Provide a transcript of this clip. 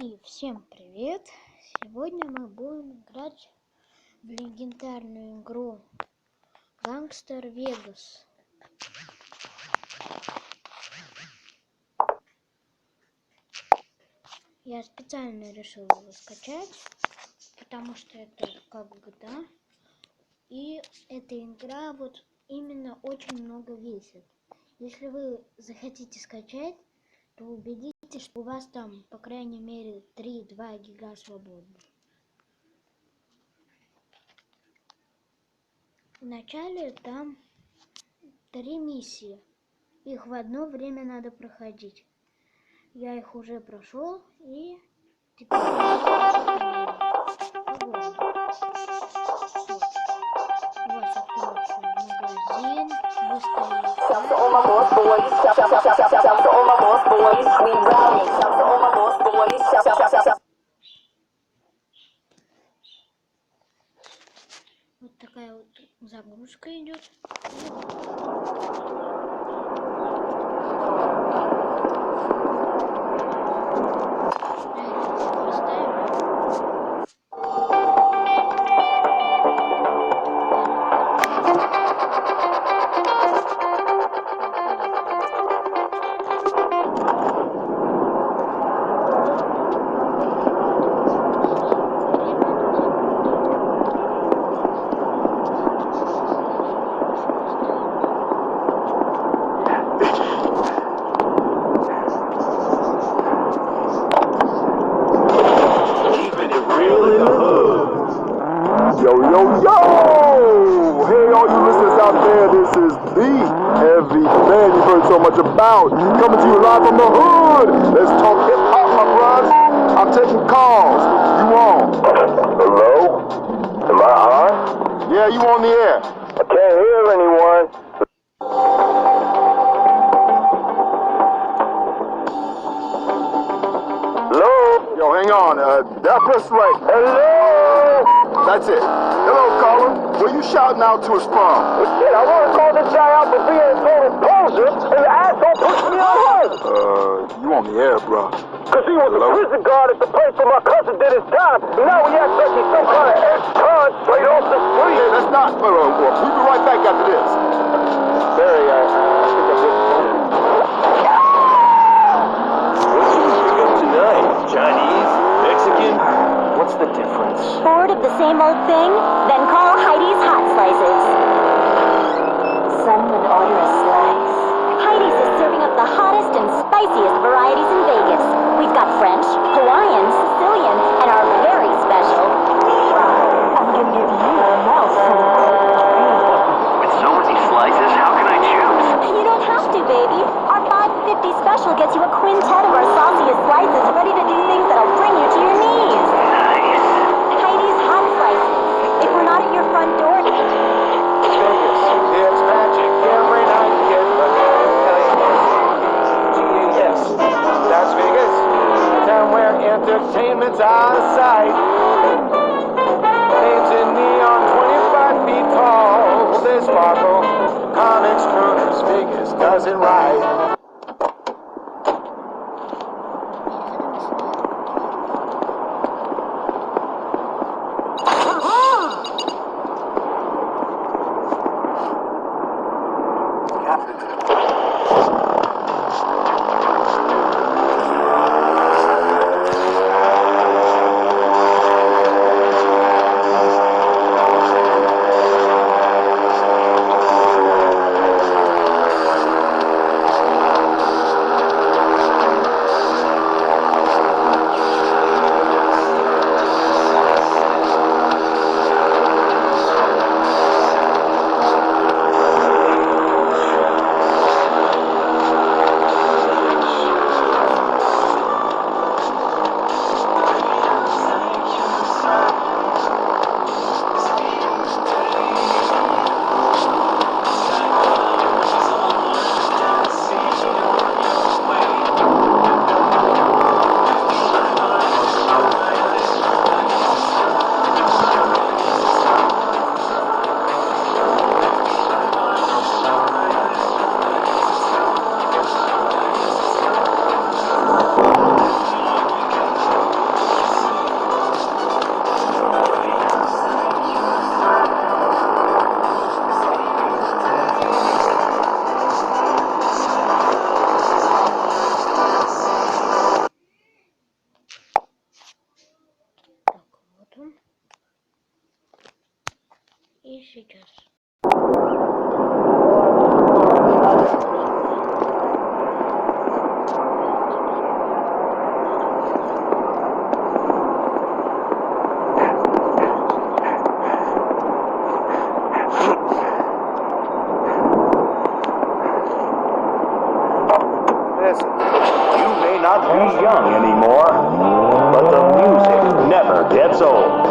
И всем привет! Сегодня мы будем играть в легендарную игру гангстер Вегас. Я специально решил его скачать, потому что это как GTA. И эта игра вот именно очень много весит. Если вы захотите скачать, то убедитесь, что у вас там, по крайней мере, 3-2 гига свободно. Вначале там 3 миссии. Их в одно время надо проходить. Я их уже прошел и теперь у вас откроется магазин, вот такая вот загрузка идет. Yo, hey all you listeners out there, this is the heavy band you've heard so much about, coming to you live from the hood. Let's talk hip-hop, my bros. I'm taking calls. You on? Hello? Am I on? Yeah, you on the air. I can't hear anyone. Hello? Yo, hang on. That's right. Hello? That's it. Hello, caller. Where you shouting out to us from? Shit, I want to call this guy out for being a total poser, and the asshole pushed me on hold. You on the air, bro. Because he was a prison guard at the place where my cousin did his time, and now he acts like he's some kind of ex-con straight off the street. Hey, that's not... we'll be right back after this. Barry, I think I did... What should we go tonight? Chinese? Mexican? What's the difference? Bored of the same old thing? Then call Heidi's Hot Slices. Some would order a slice. Heidi's is serving up the hottest and spiciest varieties in Vegas. We've got French, Hawaiian, Sicilian, and our very special. I'm gonna give you a mouthful. With so many slices, how can I choose? You don't have to, baby. Our $5.50 special gets you a quintet of our sauciest slices ready to do things that'll bring you to your knees. Nice. Heidi's Hot Slices. If we're not at your front door... Vegas, it's magic. Every night get the GAS. Las Vegas, a town where entertainment's out of sight. Names in neon 25 feet tall. They sparkle. Comics, crooners, Vegas does it right. сейчас. Listen, you may not be young anymore, but the music never gets old.